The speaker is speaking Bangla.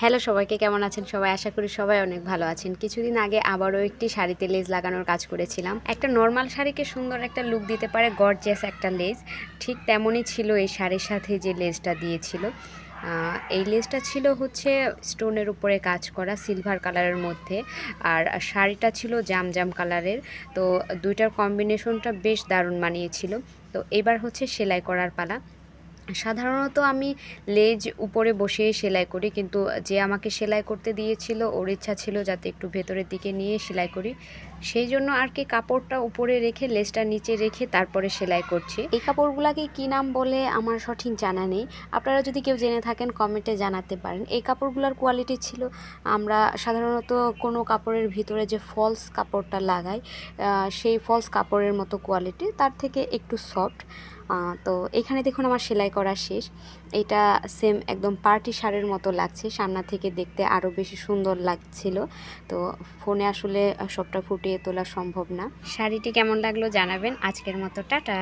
হ্যালো সবাইকে, কেমন আছেন সবাই? আশা করি সবাই অনেক ভালো আছেন। কিছুদিন আগে আবারও একটি শাড়িতে লেস লাগানোর কাজ করেছিলাম। একটা নর্মাল শাড়িকে সুন্দর একটা লুক দিতে পারে গর্জিয়াস একটা লেস, ঠিক তেমনই ছিল এই শাড়ির সাথে যে লেসটা দিয়েছিল। এই লেসটা ছিল হচ্ছে স্টোনের উপরে কাজ করা সিলভার কালারের মধ্যে, আর শাড়িটা ছিল জাম কালারের। তো দুইটার কম্বিনেশনটা বেশ দারুণ মানিয়েছিল। তো এবার হচ্ছে সেলাই করার পালা। সাধারণত আমি লেজ উপরে বসিয়ে সেলাই করি, কিন্তু যে আমাকে সেলাই করতে দিয়েছিল ওর ইচ্ছা ছিল যাতে একটু ভেতরের দিকে নিয়ে সেলাই করি, সেই জন্য আর কি কাপড়টা উপরে রেখে লেজটা নিচে রেখে তারপরে সেলাই করছি। এই কাপড়গুলোকে কী নাম বলে আমার সঠিক জানা নেই, আপনারা যদি কেউ জেনে থাকেন কমেন্টে জানাতে পারেন। এই কাপড়গুলোর কোয়ালিটি ছিল, আমরা সাধারণত কোনো কাপড়ের ভিতরে যে ফলস কাপড়টা লাগাই সেই ফলস কাপড়ের মতো কোয়ালিটি, তার থেকে একটু সফট। তো এখানে দেখুন আমার সেলাই করা শেষ। এটা সেম একদম পার্টি শাড়ির মতো লাগছে, সামনে থেকে দেখতে আরও বেশি সুন্দর লাগছিল। তো ফোনে আসলে সবটা ফুটিয়ে তোলা সম্ভব না। শাড়িটি কেমন লাগলো জানাবেন। আজকের মতো টাটা।